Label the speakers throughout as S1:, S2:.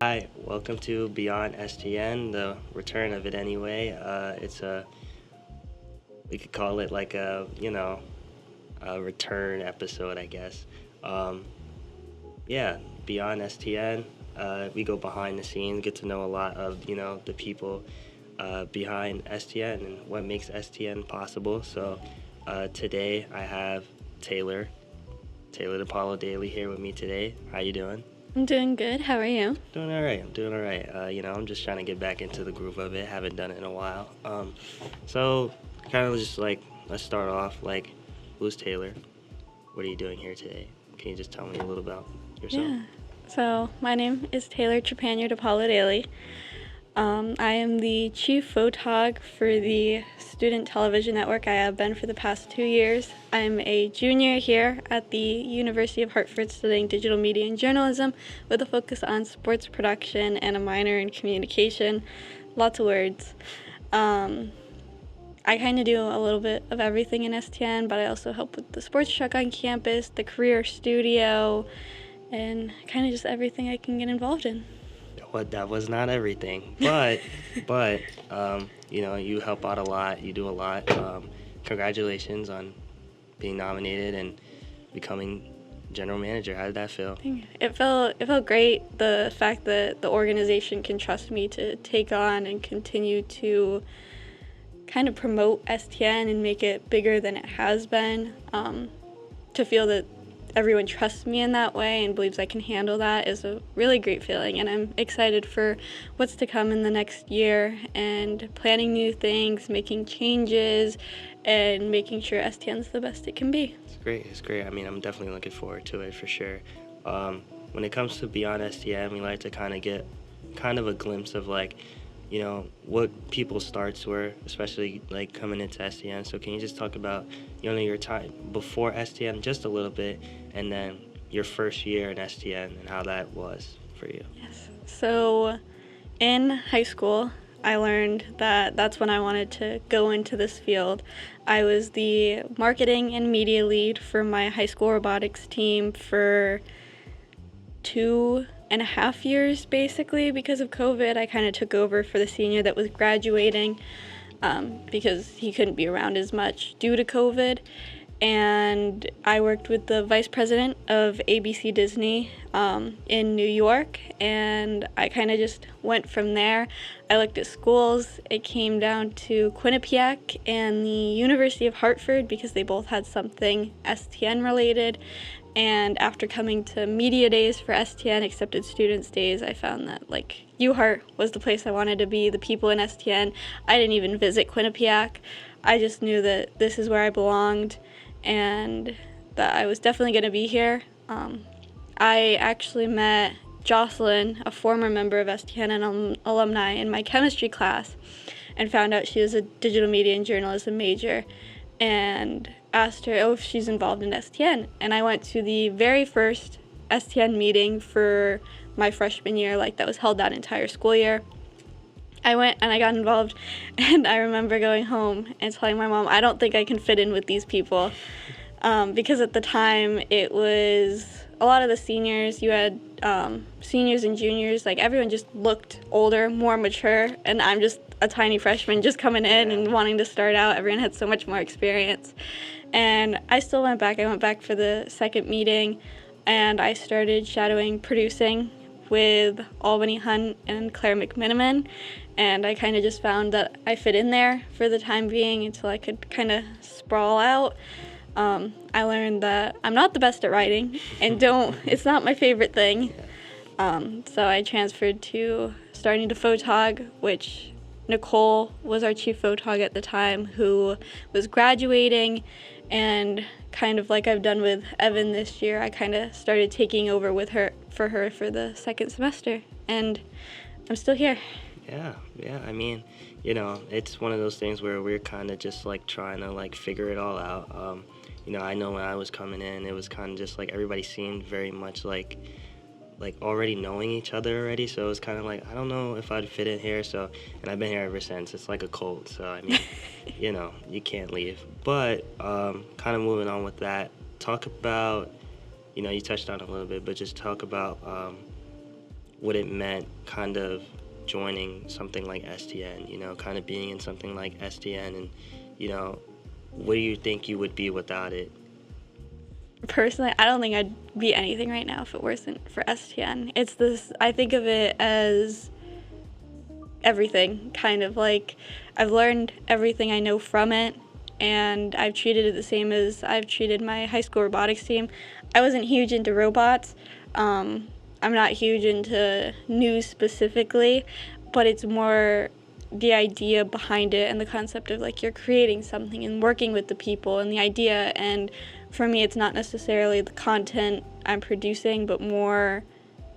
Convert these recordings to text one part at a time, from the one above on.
S1: Hi, welcome to Beyond STN, the return of it anyway. We could call it like a return episode, I guess. Um, yeah, Beyond STN, we go behind the scenes, get to know a lot of, the people behind STN and what makes STN possible. So today I have Taylor, Taylor DePaulo Daly here with me today. How you doing?
S2: I'm doing good. How are you?
S1: Doing all right. I'm doing all right. I'm just trying to get back into the groove of it. Haven't done it in a while. So kind of just like let's start off. Like, who's Taylor? What are you doing here today? Can you just tell me a little about yourself?
S2: Yeah. So, my name is Taylor Trepanier DePaulo Daly. I am the chief photog for the Student Television Network. I have been for the past 2 years. I'm a junior here at the University of Hartford studying digital media and journalism with a focus on sports production and a minor in communication. Lots of words. I kind of do a little bit of everything in STN, but I also help with the sports truck on campus, the career studio, and kind of just everything I can get involved in.
S1: What that was not everything, but you help out a lot. You do a lot. Congratulations on being nominated and becoming general manager. How did that feel?
S2: It felt great. The fact that the organization can trust me to take on and continue to kind of promote STN and make it bigger than it has been. To feel that everyone trusts me in that way and believes I can handle that is a really great feeling, and I'm excited for what's to come in the next year and planning new things, making changes, and making sure STN's the best it can be.
S1: It's great. It's great. I mean, I'm definitely looking forward to it for sure. When it comes to Beyond STN, we like to kind of get kind of a glimpse of like, what people's starts were, especially like coming into STN. So can you just talk about, your time before STN just a little bit, and then your first year in STN and how that was for you?
S2: Yes. So in high school, I learned that that's when I wanted to go into this field. I was the marketing and media lead for my high school robotics team for 2.5 years, basically. Because of COVID, I kind of took over for the senior that was graduating, because he couldn't be around as much due to COVID. And I worked with the vice president of ABC Disney in New York, and I kind of just went from there. I looked at schools. It came down to Quinnipiac and the University of Hartford because they both had something STN related. And after coming to media days for STN, accepted students days, I found that like UHart was the place I wanted to be, the people in STN. I didn't even visit Quinnipiac. I just knew that this is where I belonged and that I was definitely going to be here. I actually met Jocelyn, a former member of STN and alumni, in my chemistry class, and found out she was a digital media and journalism major, and asked her if she's involved in STN. And I went to the very first STN meeting for my freshman year, like that was held that entire school year. I went and I got involved, and I remember going home and telling my mom, I don't think I can fit in with these people, because at the time it was a lot of the seniors. You had seniors and juniors, like everyone just looked older, more mature, and I'm just a tiny freshman just coming in and wanting to start out. Everyone had so much more experience. And I still went back. I went back for the second meeting, and I started shadowing producing with Albany Hunt and Claire McMiniman, and I kind of just found that I fit in there for the time being until I could kind of sprawl out. I learned that I'm not the best at writing, and it's not my favorite thing. So I transferred to starting to photog, which Nicole was our chief photog at the time, who was graduating, and kind of like I've done with Evan this year, I kind of started taking over with her for the second semester, and I'm still here.
S1: Yeah. I mean, it's one of those things where we're kind of just like trying to like figure it all out. I know when I was coming in, it was kind of just like everybody seemed very much like already knowing each other already. So it was kind of like, I don't know if I'd fit in here. So, and I've been here ever since. It's like a cult. So, I mean, you can't leave. But kind of moving on with that, talk about, you touched on it a little bit, but just talk about what it meant kind of joining something like STN, kind of being in something like STN, and, what do you think you would be without it?
S2: Personally, I don't think I'd be anything right now if it wasn't for STN. It's this, I think of it as everything, kind of like I've learned everything I know from it, and I've treated it the same as I've treated my high school robotics team. I wasn't huge into robots. I'm not huge into news specifically, but it's more the idea behind it and the concept of like you're creating something and working with the people and the idea. And for me, it's not necessarily the content I'm producing, but more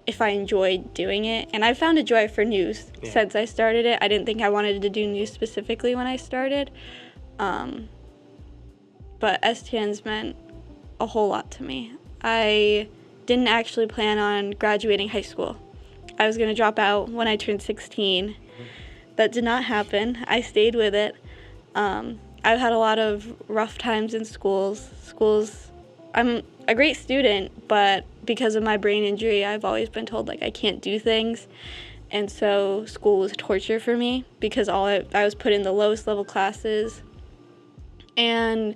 S2: if I enjoy doing it. And I've found a joy for news since I started it. I didn't think I wanted to do news specifically when I started, but STN's meant a whole lot to me. I didn't actually plan on graduating high school. I was going to drop out when I turned 16. That did not happen. I stayed with it. I've had a lot of rough times in schools. I'm a great student, but because of my brain injury, I've always been told like I can't do things. And so school was torture for me because I was put in the lowest level classes. And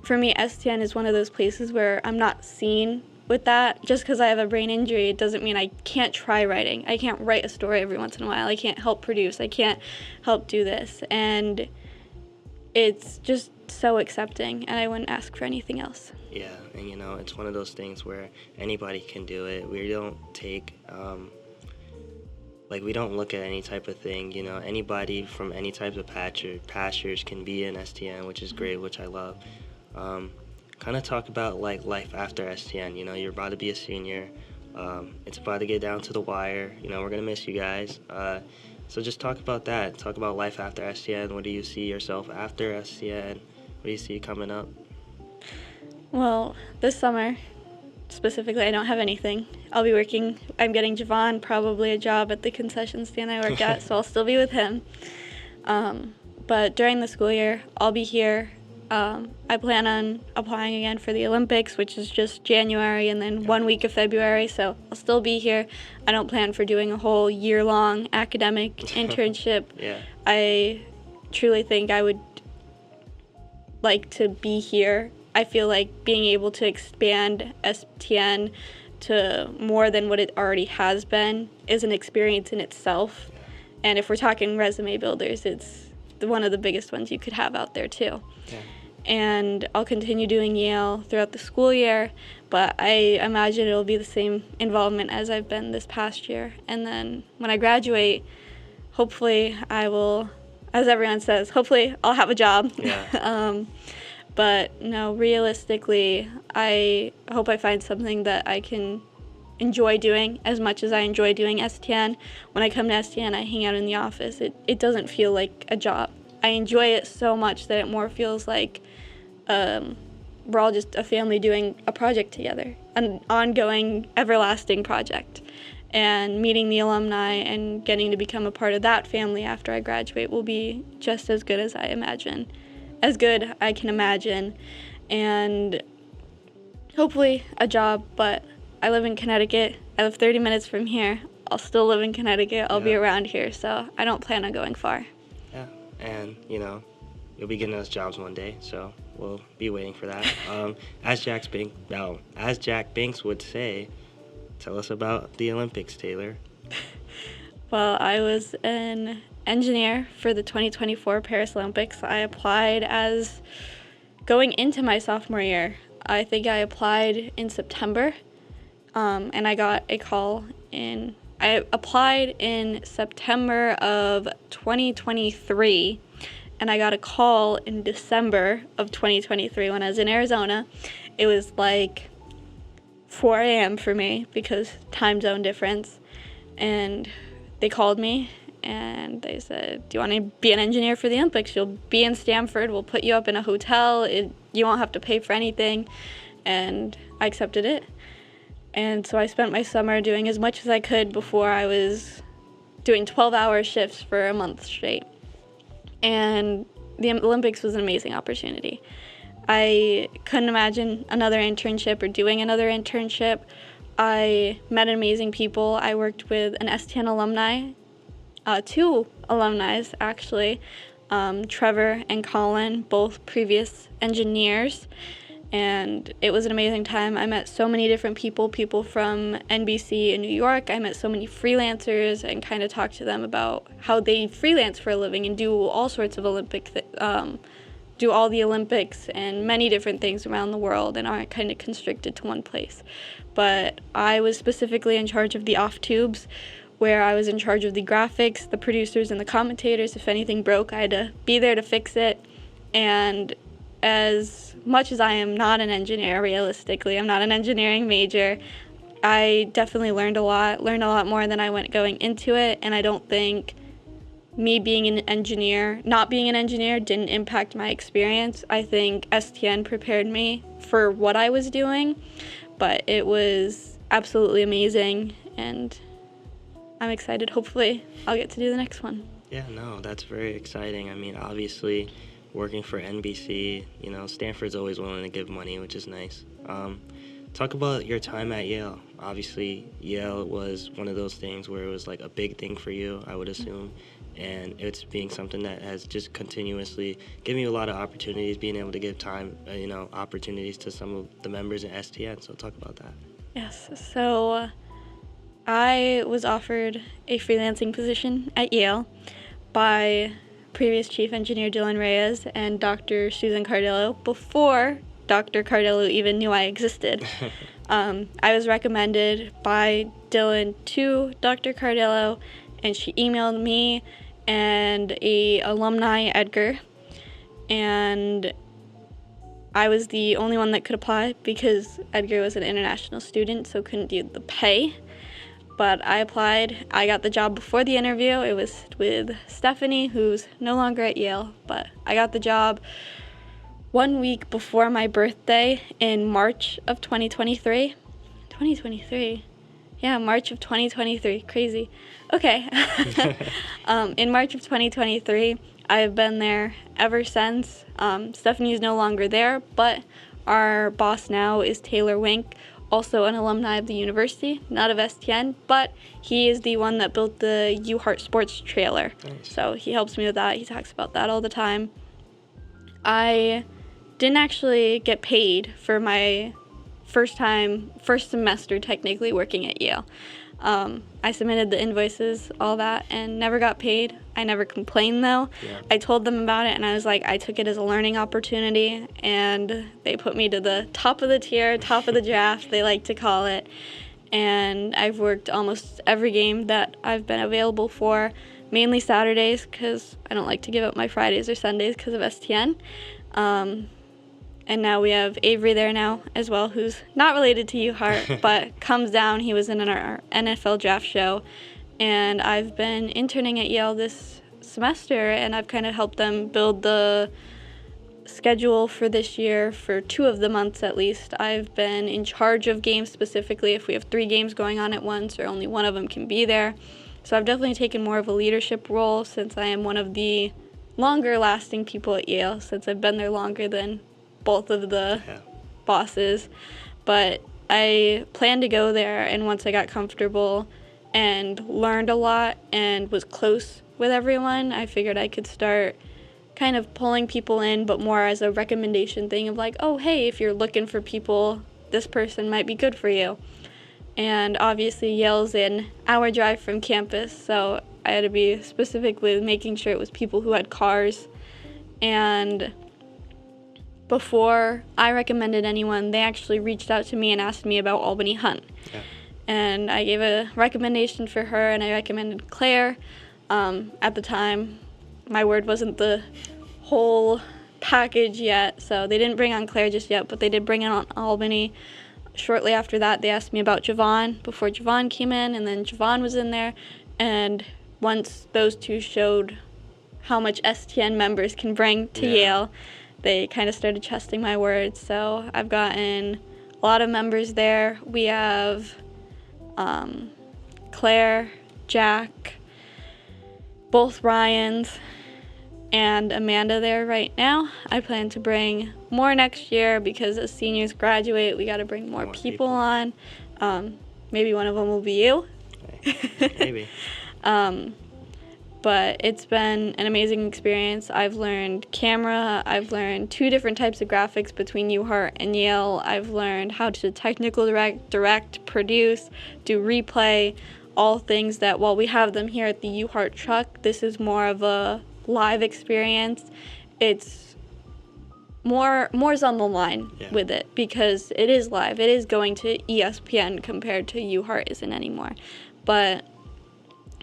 S2: for me, STN is one of those places where I'm not seen with that. Just because I have a brain injury, it doesn't mean I can't try writing. I can't write a story every once in a while. I can't help produce. I can't help do this. And it's just so accepting, and I wouldn't ask for anything else.
S1: Yeah, and it's one of those things where anybody can do it. We don't take, we don't look at any type of thing, anybody from any type of pastures can be in STN, which is great, which I love. Kind of talk about like life after STN. You're about to be a senior. It's about to get down to the wire. We're gonna miss you guys. So just talk about that. Talk about life after STN. What do you see yourself after STN? What do you see coming up?
S2: Well, this summer, specifically, I don't have anything. I'll be working. I'm getting Javon probably a job at the concession stand I work at, so I'll still be with him. But during the school year, I'll be here. I plan on applying again for the Olympics, which is just January, and then 1 week of February, so I'll still be here. I don't plan for doing a whole year-long academic internship.
S1: Yeah.
S2: I truly think I would like to be here. I feel like being able to expand STN to more than what it already has been is an experience in itself. And if we're talking resume builders, it's one of the biggest ones you could have out there too.
S1: Yeah.
S2: And I'll continue doing Yale throughout the school year, but I imagine it'll be the same involvement as I've been this past year. And then when I graduate, hopefully I will, as everyone says, hopefully I'll have a job.
S1: Yeah.
S2: But no, realistically, I hope I find something that I can enjoy doing as much as I enjoy doing STN. When I come to STN, I hang out in the office. It doesn't feel like a job. I enjoy it so much that it more feels like we're all just a family doing a project together, an ongoing, everlasting project. And meeting the alumni and getting to become a part of that family after I graduate will be just as good as I imagine. As good I can imagine, and hopefully a job, but I live in Connecticut. I live 30 minutes from here. I'll still live in Connecticut. I'll be around here, so I don't plan on going far.
S1: Yeah, and you'll be getting us jobs one day, so we'll be waiting for that. As Jack Binks would say, tell us about the Olympics, Taylor.
S2: Well, I was an engineer for the 2024 Paris Olympics. I applied as going into my sophomore year. I think I applied in September, and I got a call in. I applied in September of 2023, and I got a call in December of 2023 when I was in Arizona. It was like 4 a.m. for me because time zone difference, and they called me and they said, do you want to be an engineer for the Olympics? You'll be in Stanford. We'll put you up in a hotel. You won't have to pay for anything. And I accepted it. And so I spent my summer doing as much as I could before I was doing 12-hour shifts for a month straight. And the Olympics was an amazing opportunity. I couldn't imagine another internship or doing another internship. I met amazing people. I worked with an STN alumni, two alumni actually, Trevor and Colin, both previous engineers, and it was an amazing time. I met so many different people from NBC in New York. I met so many freelancers and kind of talked to them about how they freelance for a living and do all sorts of do all the Olympics and many different things around the world and aren't kind of constricted to one place. But I was specifically in charge of the off tubes, where I was in charge of the graphics, the producers, and the commentators. If anything broke, I had to be there to fix it. And as much as I am not an engineer, realistically, I'm not an engineering major, I definitely learned a lot more than I went going into it, and I don't think me being an engineer, not being an engineer, didn't impact my experience. I think STN prepared me for what I was doing, but it was absolutely amazing, and I'm excited. Hopefully, I'll get to do the next one.
S1: Yeah, no, that's very exciting. I mean, obviously, working for NBC, Stanford's always willing to give money, which is nice. Talk about your time at Yale. Obviously, Yale was one of those things where it was like a big thing for you, I would assume, and it's being something that has just continuously given you a lot of opportunities, being able to give time, opportunities to some of the members in STN. So talk about that.
S2: Yes, so I was offered a freelancing position at Yale by previous chief engineer Dylan Reyes and Dr. Susan Cardillo before Dr. Cardillo even knew I existed. I was recommended by Dylan to Dr. Cardillo, and she emailed me and a alumni, Edgar, and I was the only one that could apply because Edgar was an international student, so couldn't do the pay. But I applied. I got the job before the interview. It was with Stephanie, who's no longer at Yale, but I got the job 1 week before my birthday in March of 2023. 2023? Yeah, March of 2023. Crazy. Okay. In March of 2023, I've been there ever since. Stephanie's no longer there, but our boss now is Taylor Wink, also an alumni of the university, not of STN, but he is the one that built the U Heart Sports trailer.
S1: Nice.
S2: So he helps me with that. He talks about that all the time. I didn't actually get paid for my first semester technically working at Yale. I submitted the invoices, all that, and never got paid. I never complained, though.
S1: Yeah.
S2: I told them about it, and I was like, I took it as a learning opportunity, and they put me to the top of the tier, top of the draft, they like to call it. And I've worked almost every game that I've been available for, mainly Saturdays, because I don't like to give up my Fridays or Sundays because of STN. And now we have Avery there now as well, who's not related to UHeart, but comes down. He was in our NFL draft show. And I've been interning at Yale this semester, and I've kind of helped them build the schedule for this year for 2 of the months at least. I've been in charge of games specifically if we have 3 games going on at once or only one of them can be there. So I've definitely taken more of a leadership role since I am one of the longer lasting people at Yale, since I've been there longer than both of the bosses. But I plan to go there, and once I got comfortable and learned a lot and was close with everyone, I figured I could start kind of pulling people in, but more as a recommendation thing of like, oh, hey, if you're looking for people, this person might be good for you. And obviously Yale's an hour drive from campus, so I had to be specific with making sure it was people who had cars. And before I recommended anyone, they actually reached out to me and asked me about Albany Hunt.
S1: Yeah.
S2: And I gave a recommendation for her, and I recommended Claire. At the time, my word wasn't the whole package yet, so they didn't bring on Claire just yet, but they did bring on Albany. Shortly after that, they asked me about Javon before Javon came in, and then Javon was in there. And once those two showed how much STN members can bring to Yale, they kind of started trusting my words. So I've gotten a lot of members there. We have Claire, Jack, both Ryans, and Amanda there right now. I plan to bring more next year because as seniors graduate, we got to bring more people on. maybe one of them will be you.
S1: Maybe.
S2: But it's been an amazing experience. I've learned camera. I've learned 2 different types of graphics between UHeart and Yale. I've learned how to technical direct, produce, do replay, all things that while we have them here at the UHeart truck, this is more of a live experience. It's more's on the line with it because it is live. It is going to ESPN compared to UHeart isn't anymore. But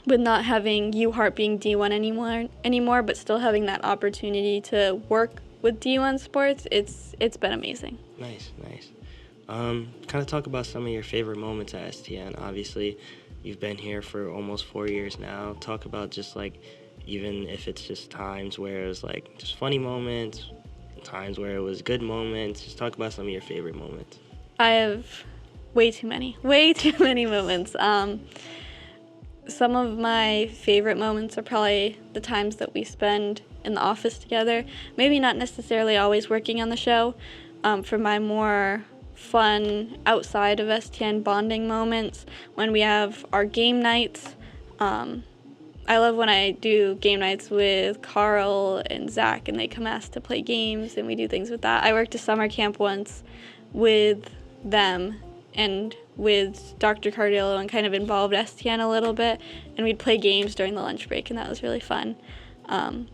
S2: with not having UHeart being D1 anymore, but still having that opportunity to work with D1 sports, it's been amazing.
S1: Nice. Kind of talk about some of your favorite moments at STN. Obviously, you've been here for almost 4 years now. Talk about just like, even if it's just times where it was like just funny moments, times where it was good moments. Just talk about some of your favorite moments.
S2: I have way too many moments. Some of my favorite moments are probably the times that we spend in the office together. Maybe not necessarily always working on the show. For my more fun outside of STN bonding moments, when we have our game nights. I love when I do game nights with Carl and Zach and they come ask to play games and we do things with that. I worked a summer camp once with them and with Dr. Cardillo and kind of involved STN a little bit, and we'd play games during the lunch break, and that was really fun.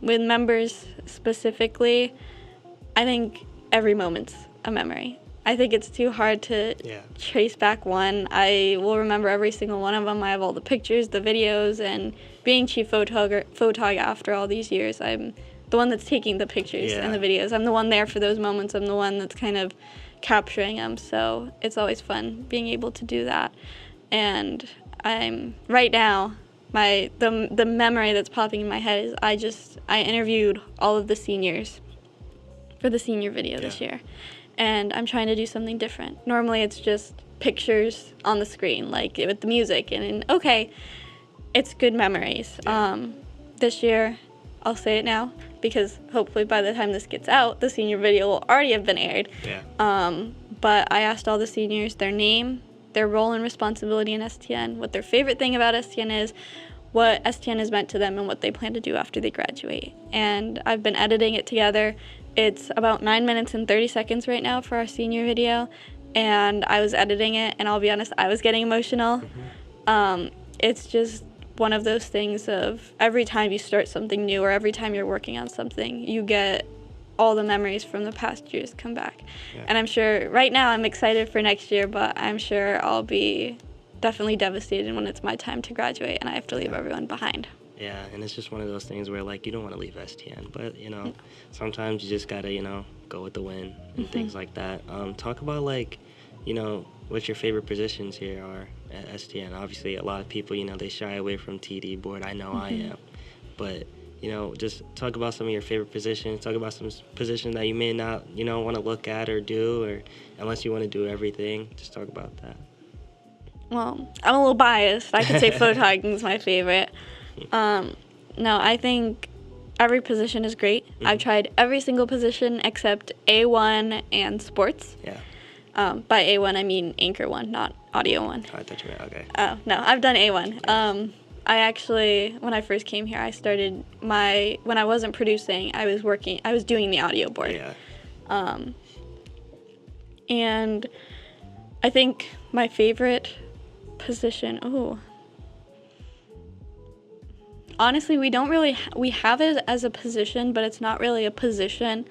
S2: With members specifically, I think every moment's a memory. I think it's too hard to trace back one. I will remember every single one of them. I have all the pictures, the videos, and being chief photog after all these years, I'm the one that's taking the pictures and the videos. I'm the one there for those moments. I'm the one that's kind of capturing them, so it's always fun being able to do that. And I'm right now, the memory that's popping in my head is I interviewed all of the seniors for the senior video this year, and I'm trying to do something different. Normally it's just pictures on the screen, like with the music, and okay, it's good memories. This year, I'll say it now, because hopefully by the time this gets out, the senior video will already have been aired. But I asked all the seniors their name, their role and responsibility in STN, what their favorite thing about STN is, what STN has meant to them, and what they plan to do after they graduate. And I've been editing it together. It's about 9 minutes and 30 seconds right now for our senior video, and I was editing it, and I'll be honest, I was getting emotional. It's just one of those things of every time you start something new or every time you're working on something, you get all the memories from the past years come back. And I'm sure right now I'm excited for next year, but I'm sure I'll be definitely devastated when it's my time to graduate and I have to leave everyone behind.
S1: Yeah, and it's just one of those things where, like, you don't want to leave STN, but, you know, sometimes you just got to, you know, go with the wind and things like that. Talk about, like, you know, what your favorite positions here are at STN. Obviously, a lot of people, you know, they shy away from TD board. I know I am. But, you know, just talk about some of your favorite positions. Talk about some positions that you may not, you know, want to look at or do, or unless you want to do everything. Just talk about that.
S2: Well, I'm a little biased. I could say photographing is my favorite. No, I think every position is great. I've tried every single position except A1 and sports. By A1, I mean anchor one, not audio one.
S1: Oh, I thought you meant, okay.
S2: Oh, no, I've done A1. I actually, when I first came here, I started when I wasn't producing, I was doing the audio board. And I think my favorite position, honestly, we have it as a position, but it's not really a position.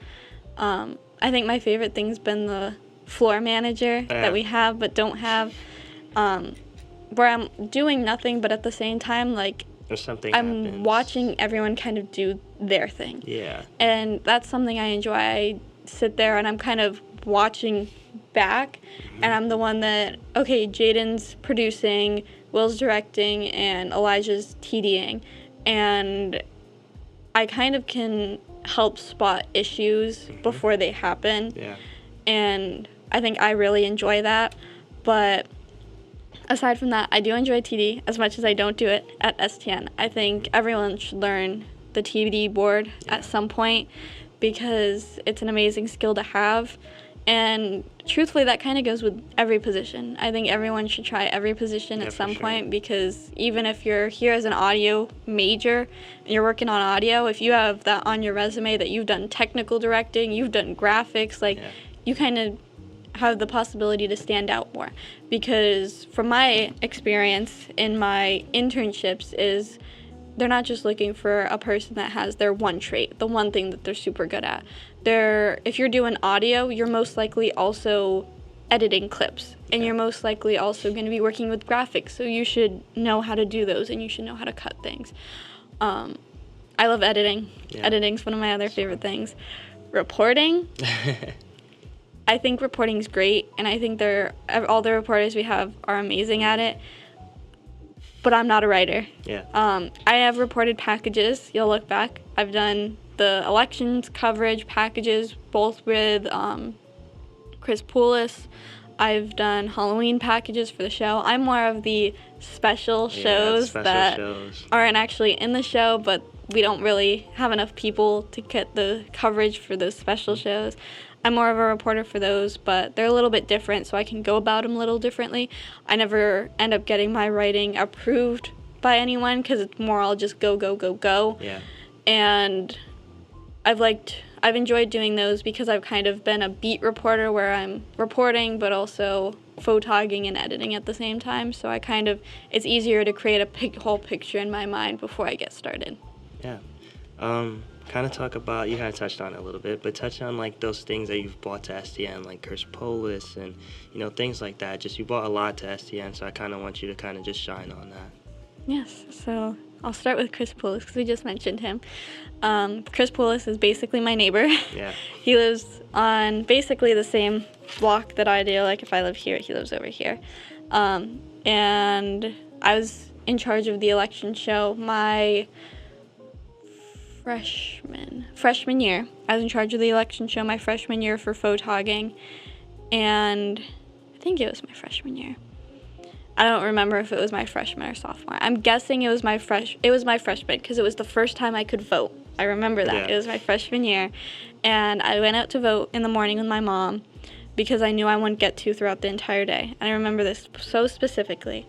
S2: I think my favorite thing's been the floor manager that we have but don't have, where I'm doing nothing, but at the same time, like, I'm happens. Watching everyone kind of do their thing. And that's something I enjoy. I sit there and I'm kind of watching back, and I'm the one that, okay, Jaden's producing, Will's directing, and Elijah's TDing, and I kind of can help spot issues before they happen. And I think I really enjoy that. But aside from that, I do enjoy TD as much as I don't do it at STN. I think everyone should learn the TD board at some point because it's an amazing skill to have. And truthfully, that kind of goes with every position. I think everyone should try every position at some point, because even if you're here as an audio major and you're working on audio, if you have that on your resume that you've done technical directing, you've done graphics, like you kind of have the possibility to stand out more. Because from my experience in my internships is they're not just looking for a person that has their one trait, the one thing that they're super good at. If you're doing audio, you're most likely also editing clips, and you're most likely also going to be working with graphics, so you should know how to do those, and you should know how to cut things. I love editing. Editing's one of my other favorite things. Reporting, I think reporting's great, and I think all the reporters we have are amazing at it. But I'm not a writer. I have reported packages. You'll look back. I've done the elections coverage packages, both with Chris Poulos. I've done Halloween packages for the show. I'm more of the special shows that aren't actually in the show, but we don't really have enough people to get the coverage for those special shows. I'm more of a reporter for those, but they're a little bit different, so I can go about them a little differently. I never end up getting my writing approved by anyone, because it's more I'll just go. And I've enjoyed doing those because I've kind of been a beat reporter where I'm reporting but also photogging and editing at the same time. So it's easier to create a whole picture in my mind before I get started.
S1: Yeah. Kind of talk about, you kind of touched on it a little bit, but touch on like those things that you've brought to STN, like Chris Poulos and, things like that. Just you brought a lot to STN, so I kind of want you to kind of just shine on that.
S2: Yes, so I'll start with Chris Poulos because we just mentioned him. Chris Poulos is basically my neighbor. He lives on basically the same block that I do. Like if I live here, he lives over here. And I was in charge of the election show my freshman year. I was in charge of the election show my freshman year for photogging, and I think it was my freshman year. I don't remember if it was my freshman or sophomore. I'm guessing it was my freshman because it was the first time I could vote. I remember that. It was my freshman year, and I went out to vote in the morning with my mom because I knew I wouldn't get to throughout the entire day. And I remember this so specifically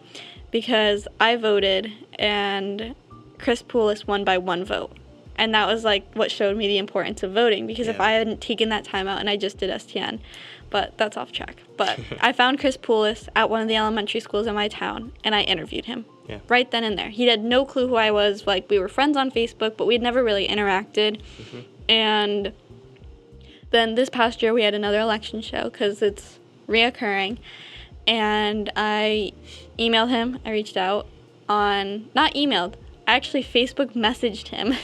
S2: because I voted and Chris Poulos won by 1 vote. And that was like what showed me the importance of voting, because if I hadn't taken that time out and I just did STN, but that's off track. But I found Chris Poulos at one of the elementary schools in my town, and I interviewed him right then and there. He had no clue who I was. Like, we were friends on Facebook, but we'd never really interacted. And then this past year we had another election show because it's reoccurring, and I emailed him. I reached out I actually Facebook messaged him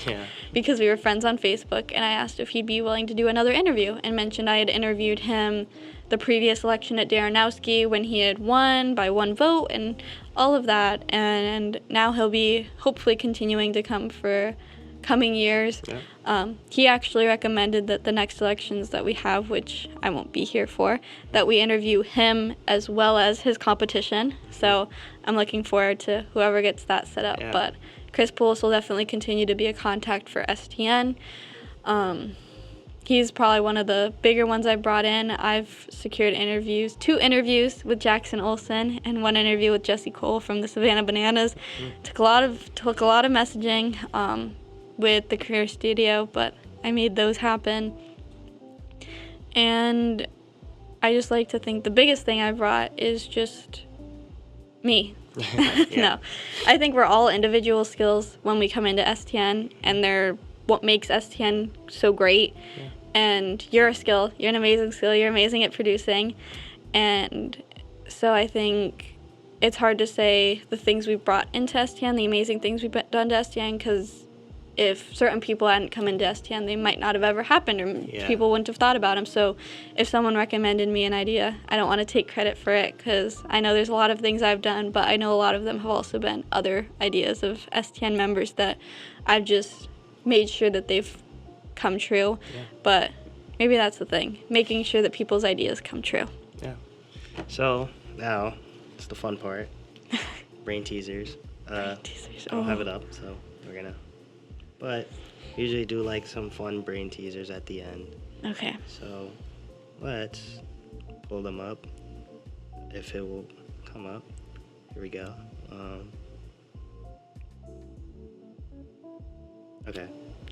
S2: because we were friends on Facebook, and I asked if he'd be willing to do another interview and mentioned I had interviewed him the previous election at Darrenowski when he had won by 1 vote and all of that, and now he'll be hopefully continuing to come for coming years. He actually recommended that the next elections that we have, which I won't be here for, that we interview him as well as his competition. So I'm looking forward to whoever gets that set up. But Chris Poulos will definitely continue to be a contact for STN. He's probably one of the bigger ones I've brought in. I've secured 2 interviews with Jackson Olsen and 1 interview with Jesse Cole from the Savannah Bananas. Took a lot of messaging with the Career Studio, but I made those happen. And I just like to think the biggest thing I brought is just me. No, I think we're all individual skills when we come into STN, and they're what makes STN so great. And you're a skill. You're an amazing skill. You're amazing at producing. And so I think it's hard to say the things we've brought into STN, the amazing things we've done to STN, because if certain people hadn't come into STN, they might not have ever happened, or people wouldn't have thought about them. So if someone recommended me an idea, I don't want to take credit for it, because I know there's a lot of things I've done, but I know a lot of them have also been other ideas of STN members that I've just made sure that they've come true. But maybe that's the thing, making sure that people's ideas come true.
S1: So now it's the fun part. Brain teasers. I don't have it up, so we're gonna. But usually do like some fun brain teasers at the end.
S2: Okay.
S1: So let's pull them up. If it will come up. Here we go. Okay.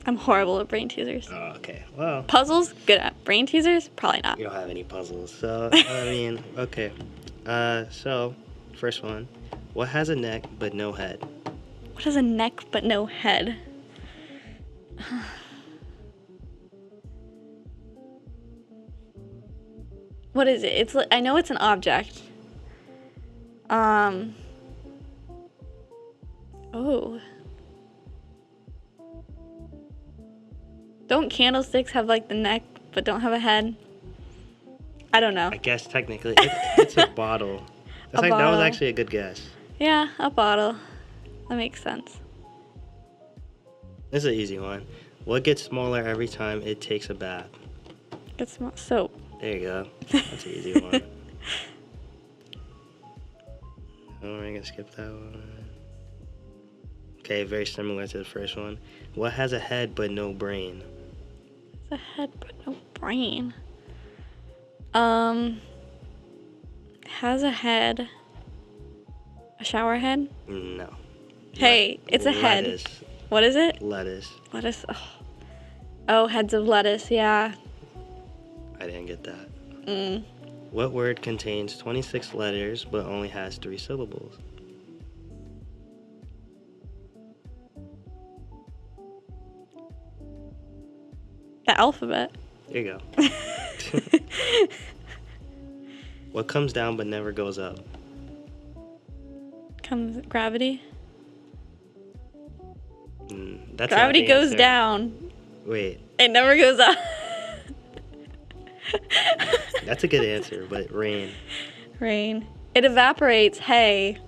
S2: I'm horrible at brain teasers.
S1: Oh, okay. Well,
S2: Puzzles, good at. Brain teasers, probably not.
S1: you don't have any puzzles. So, I mean, okay. So, first one. What has a neck but no head?
S2: What has a neck but no head? What is it? I know it's an object. Oh. Don't candlesticks have like the neck but don't have a head? I don't know.
S1: I guess technically it's a bottle. That was
S2: bottle.
S1: actually a good guess.
S2: Yeah, a bottle. That makes sense.
S1: This is an easy one. What gets smaller every time it takes a bath?
S2: It's soap.
S1: There you go. That's an easy one. Oh, I'm gonna skip that one. Okay, very similar to the first one. What has a head but no brain?
S2: It's a head but no brain. Has a head. A shower head?
S1: No.
S2: Hey, it's a head.
S1: Lettuce.
S2: What is it?
S1: Lettuce.
S2: Lettuce. Oh, heads of lettuce. Yeah.
S1: I didn't get that. What word contains 26 letters but only has 3 syllables?
S2: The alphabet.
S1: There you go. What comes down but never goes up?
S2: Comes gravity.
S1: That's
S2: Gravity
S1: not the
S2: goes
S1: answer.
S2: down.
S1: Wait,
S2: It never goes up.
S1: that's a good answer, but rain.
S2: Rain. It evaporates. Hey,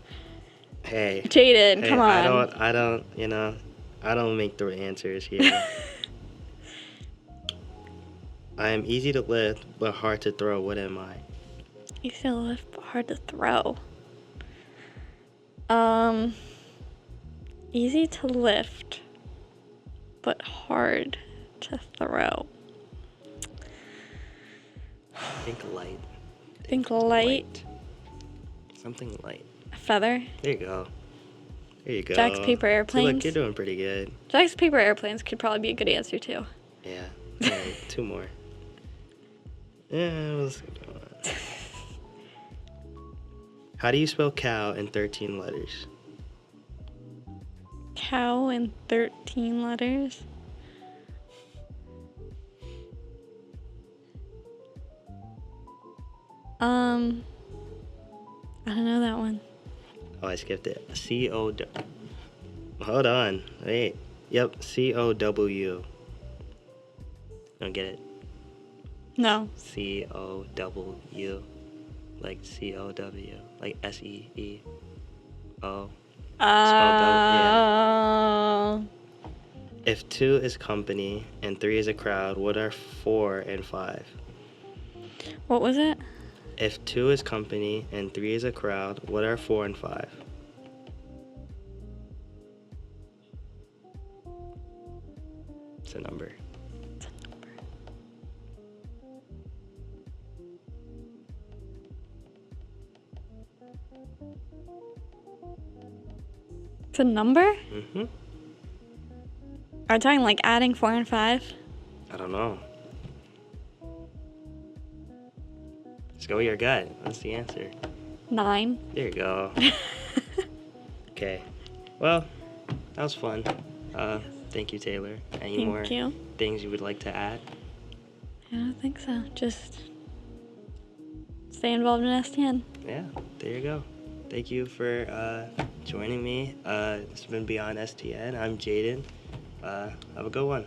S1: Hey.
S2: Jaden,
S1: Hey,
S2: come on.
S1: I don't make the answers here. I am easy to lift, but hard to throw. What am I?
S2: Easy to lift, but hard to throw. Easy to lift, but hard to throw.
S1: Think light.
S2: Think light.
S1: Something light.
S2: A feather.
S1: There you go. There you go.
S2: Jack's paper
S1: See,
S2: airplanes.
S1: look, you're doing pretty good.
S2: Jack's paper airplanes could probably be a good answer too.
S1: Yeah. Alright, 2 more. Yeah, it was a good one. How do you spell cow in 13 letters?
S2: Cow in 13 letters. I don't know that one.
S1: Oh, I skipped it. C-O... Hold on. Wait. Yep, C-O-W. Don't get it?
S2: No.
S1: C-O-W. Like C-O-W. Like S-E-E-O.
S2: Oh.
S1: If 2 is company and 3 is a crowd, what are 4 and 5?
S2: What was it?
S1: If 2 is company and 3 is a crowd, what are 4 and 5? It's a number.
S2: It's a number?
S1: Mm-hmm.
S2: Are we talking like adding 4 and 5?
S1: I don't know. Just go with your gut. That's the answer.
S2: 9.
S1: There you go. Okay. Well, that was fun. Thank you, Taylor. Any more
S2: Thank you.
S1: things you would like to add?
S2: I don't think so. Just stay involved in STN.
S1: Yeah, there you go. Thank you for joining me. It's been Beyond STN. I'm Jaden. Have a good one.